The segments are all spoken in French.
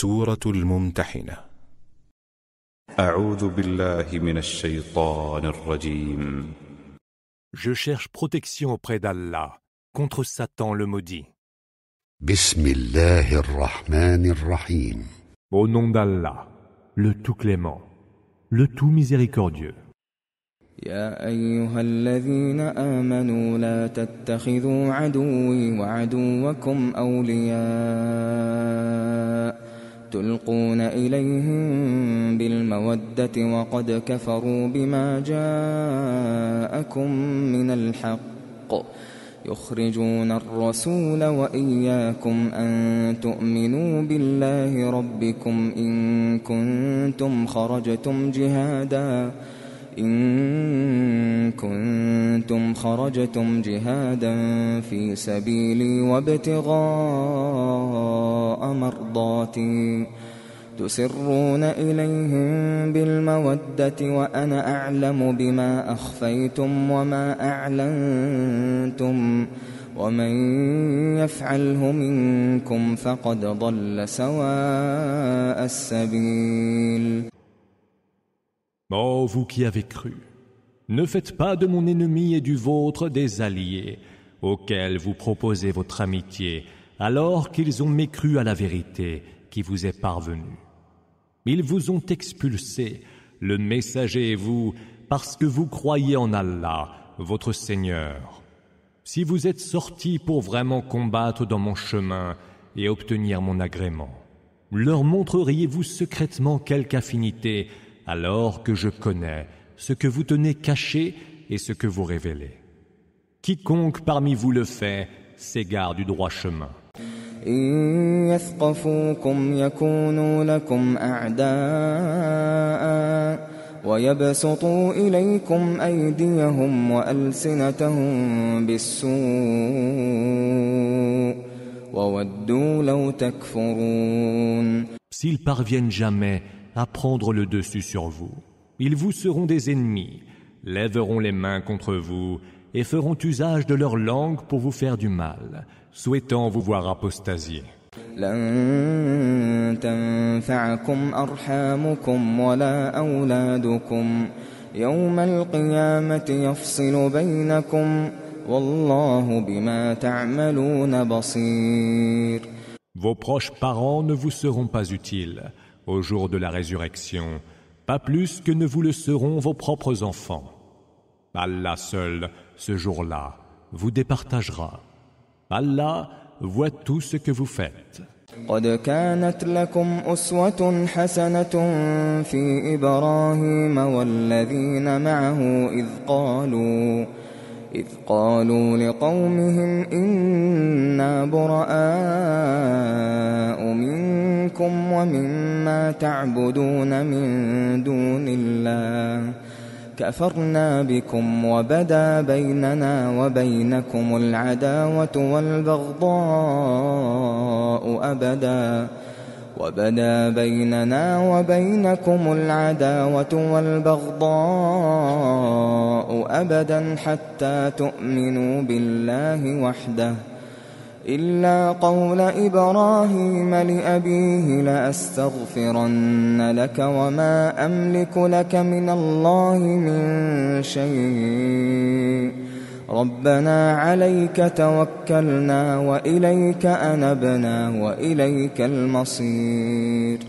سورة الممتحنة. أعوذ بالله من الشيطان الرجيم. Je cherche protection auprès d'Allah contre Satan le maudit. بسم الله الرحمن الرحيم. Au nom d'Allah, le tout clément, le tout miséricordieux. يا أيها الذين آمنوا لا تتخذوا عدوي وعدوكم أولياء تلقون إليهم بالمودة وقد كفروا بما جاءكم من الحق يخرجون الرسول وإياكم أن تؤمنوا بالله ربكم إن كنتم خرجتم جهادا في سبيلي وابتغاء مرضاتي تسرون إليهم بالمودة وأنا أعلم بما أخفيتم وما أعلنتم ومن يفعله منكم فقد ضل سواء السبيل. Ô vous qui avez cru, ne faites pas de mon ennemi et du vôtre des alliés, auxquels vous proposez votre amitié, alors qu'ils ont mécru à la vérité qui vous est parvenue. Ils vous ont expulsés, le messager et vous, parce que vous croyez en Allah, votre Seigneur. Si vous êtes sortis pour vraiment combattre dans mon chemin et obtenir mon agrément, leur montreriez-vous secrètement quelque affinité alors que je connais ce que vous tenez caché et ce que vous révélez. Quiconque parmi vous le fait s'égare du droit chemin. إن يثقفوكم يكونوا لكم أعداء ويبسطوا إليكم أيديهم وألسنتهم بالسوء وودوا لو تكفرون. S'ils parviennent jamais à prendre le dessus sur vous, ils vous seront des ennemis, lèveront les mains contre vous et feront usage de leur langue pour vous faire du mal, souhaitant vous voir apostasier. لن تنفعكم أرحامكم ولا أولادكم يوم القيامة يفصل بينكم والله بما تعملون بصير. Vos proches parents ne vous seront pas utiles au jour de la résurrection, pas plus que ne vous le seront vos propres enfants. Allah seul, ce jour-là, vous départagera. Allah voit tout ce que vous faites. قد كانت لكم أسوة حسنة في إبراهيم والذين معه إذ قالوا لقومهم إنا براء منكم ومما تعبدون من دون الله كفرنا بكم وبدا بيننا وبينكم العداوة والبغضاء أبدا حتى تؤمنوا بالله وحده إلا قول إبراهيم لأبيه لأستغفرن لك وما أملك لك من الله من شيء ربنا عليك توكلنا وإليك أنبنا وإليك المصير.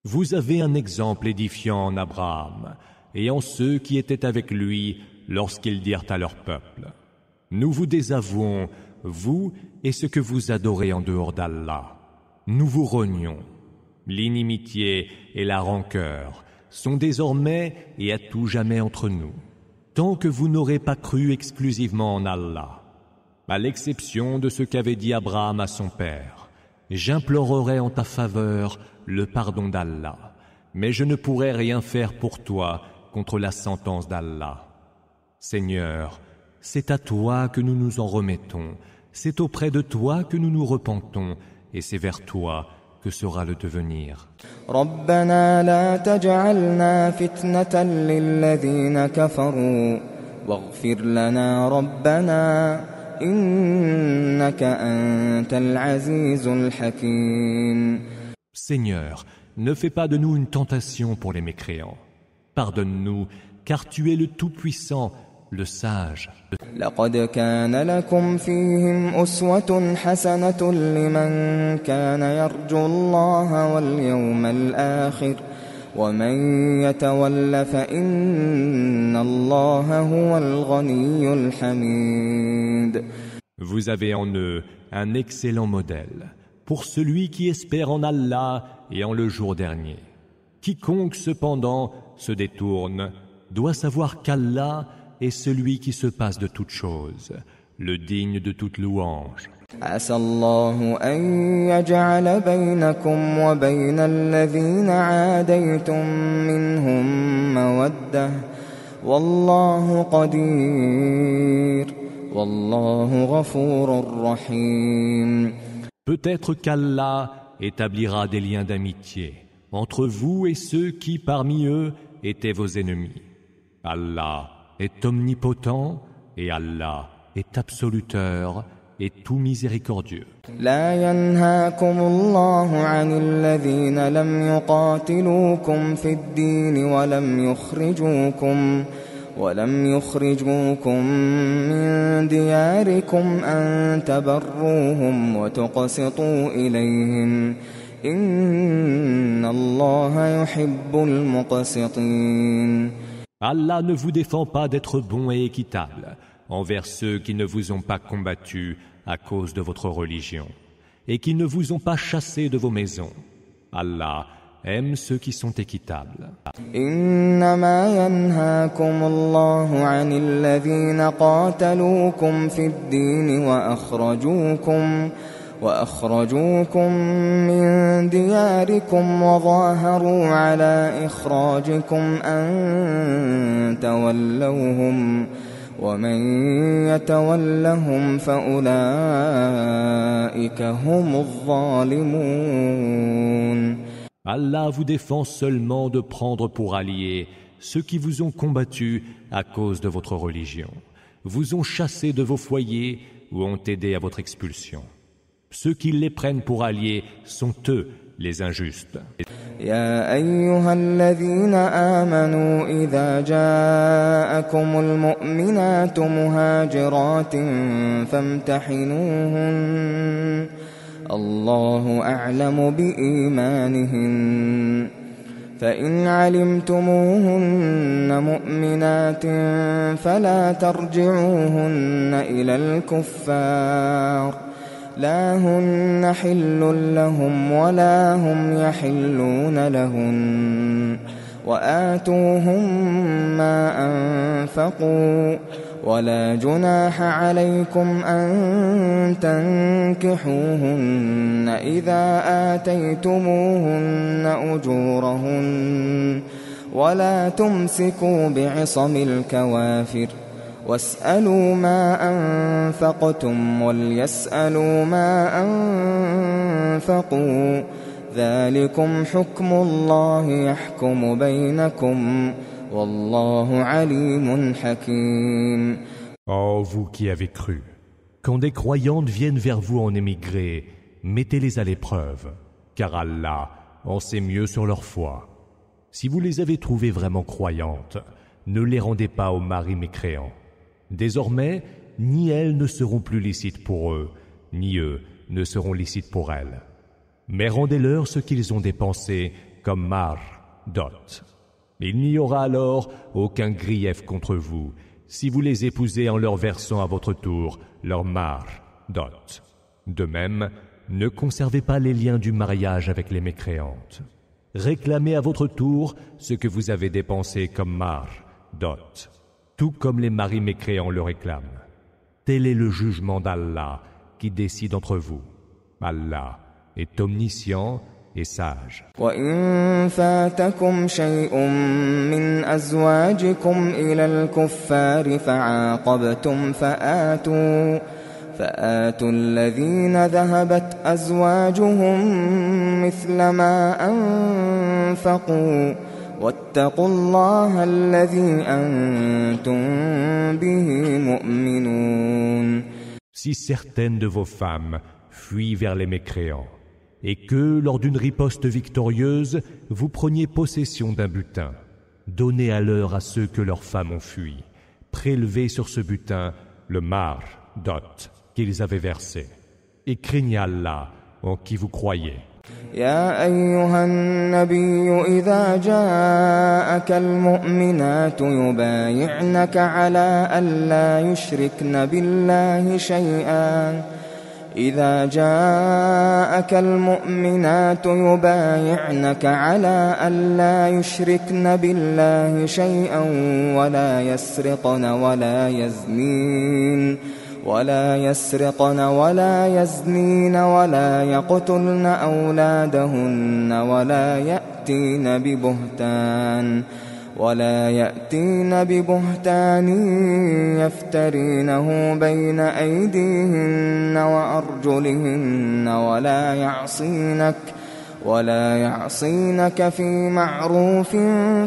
Vous avez un exemple édifiant en Abraham et en ceux qui étaient avec lui lorsqu'ils dirent à leur peuple: Nous vous désavouons, vous et ce que vous adorez en dehors d'Allah. Nous vous renions. L'inimitié et la rancœur sont désormais et à tout jamais entre nous, tant que vous n'aurez pas cru exclusivement en Allah. À l'exception de ce qu'avait dit Abraham à son père, j'implorerai en ta faveur le pardon d'Allah, mais je ne pourrai rien faire pour toi contre la sentence d'Allah. Seigneur, c'est à toi que nous nous en remettons, c'est auprès de toi que nous nous repentons, et c'est vers toi que sera le devenir. ربنا لا تجعلنا فتنة للذين كفروا واغفر لنا ربنا إنك أنت العزيز الحكيم. Seigneur, ne fais pas de nous une tentation pour les mécréants. Pardonne-nous, car tu es le Tout-Puissant, le Sage. لقد كان لكم فيهم أسوة حسنة لمن كان يرجو الله واليوم الآخر ومن يتول فإن الله هو الغني الحميد. Vous avez en eux un excellent modèle pour celui qui espère en Allah et en le jour dernier. Quiconque cependant se détourne doit savoir qu'Allah est celui qui se passe de toutes choses, le digne de toute louange. عسى الله أن يجعل بينكم وبين الذين عاديتم منهم مودة والله قدير والله غفور رحيم. Peut-être qu'Allah établira des liens d'amitié entre vous et ceux qui parmi eux étaient vos ennemis. Allah est omnipotent et Allah est absoluteur et tout miséricordieux. لا ينهاكم الله عن الذين لم يقاتلوكم في الدين ولم يخرجوكم من دياركم أن تبروهم وتقسطوا إليهم إن الله يحب المقسطين. Allah ne vous défend pas d'être bon et équitable envers ceux qui ne vous ont pas combattu à cause de votre religion et qui ne vous ont pas chassé de vos maisons. Allah aime ceux qui sont équitables. إنما ينهاكم الله عن الذين قاتلوكم في الدين وأخرجوكم من دياركم وظاهروا على إخراجكم أن تولوهم ومن يتولهم فأولئك هم الظالمون. Allah vous défend seulement de prendre pour alliés ceux qui vous ont combattu à cause de votre religion, vous ont chassé de vos foyers ou ont aidé à votre expulsion. Ceux qui les prennent pour alliés sont eux les injustes. يا أيها الذين آمنوا إذا جاءكم المؤمنات مهاجرات فامتحنوهن الله أعلم بإيمانهن فإن علمتموهن مؤمنات فلا ترجعوهن إلى الكفار لا هن حل لهم ولا هم يحلون لهن وآتوهم ما أنفقوا ولا جناح عليكم أن تنكحوهن إذا آتيتموهن أجورهن ولا تمسكوا بعصم الكوافر واسألوا ما أنفقتم وليسألوا ما أنفقوا ذلكم حكم الله يحكم بينكم والله عليم حكيم. Ô vous qui avez cru, quand des croyantes viennent vers vous en émigré, mettez-les à l'épreuve, car Allah en sait mieux sur leur foi. Si vous les avez trouvées vraiment croyantes, ne les rendez pas aux maris mécréants. Désormais, ni elles ne seront plus licites pour eux, ni eux ne seront licites pour elles. Mais rendez-leur ce qu'ils ont dépensé comme mar, dot. Il n'y aura alors aucun grief contre vous si vous les épousez en leur versant à votre tour leur mar, dot. De même, ne conservez pas les liens du mariage avec les mécréantes. Réclamez à votre tour ce que vous avez dépensé comme mar, dot, tout comme les maris mécréants le réclament. Tel est le jugement d'Allah qui décide entre vous. Allah est omniscient et sage. وإن فاتكم شيء من أزواجكم إلى الكفار فعاقبتم فآتوا الذين ذهبت أزواجهم مثل ما أنفقوا واتقوا الله الذي أنتم به مؤمنون. Si certaines de vos femmes fuient vers les mécréants, et que, lors d'une riposte victorieuse, vous preniez possession d'un butin. Donnez alors à ceux que leurs femmes ont fui. Prélevez sur ce butin le mar, dot, qu'ils avaient versé. Et craignez Allah, en qui vous croyez. يا أيها النبي إذا جاءك المؤمنات يبايعنك على ألا يشركن بالله شيئا إذا جاءك المؤمنات يبايعنك على ألا يشركن بالله شيئا ولا يسرقن ولا يزنين ولا يقتلن أولادهن ولا يأتين ببهتان يفترينه بين أيديهن وأرجلهن ولا يعصينك في معروف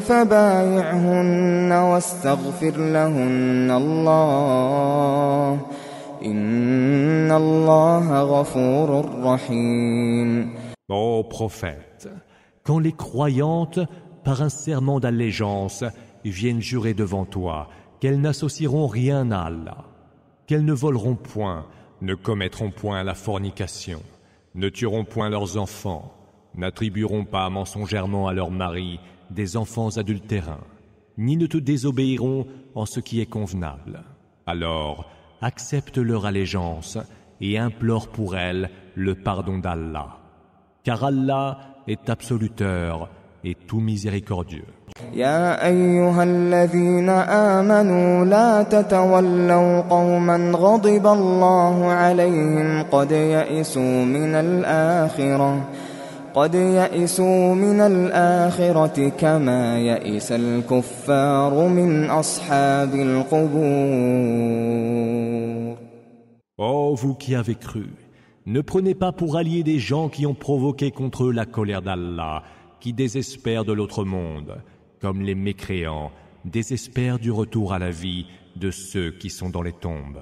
فبايعهن واستغفر لهن الله إن الله غفور رحيم. Ô prophète, quand les croyantes, par un serment d'allégeance, viennent jurer devant toi qu'elles n'associeront rien à Allah, qu'elles ne voleront point, ne commettront point la fornication, ne tueront point leurs enfants, n'attribueront pas mensongèrement à leurs maris des enfants adultérins, ni ne te désobéiront en ce qui est convenable. Alors, accepte leur allégeance et implore pour elles le pardon d'Allah, car Allah est absoluteur et tout miséricordieux. يا أيها الذين آمنوا لا تتولوا قوما غضب الله عليهم قد يئسوا من الآخرة كما يئس الكفار من أصحاب القبور. Ô vous qui avez cru, ne prenez pas pour alliés des gens qui ont provoqué contre eux la colère d'Allah, qui désespèrent de l'autre monde, comme les mécréants désespèrent du retour à la vie de ceux qui sont dans les tombes.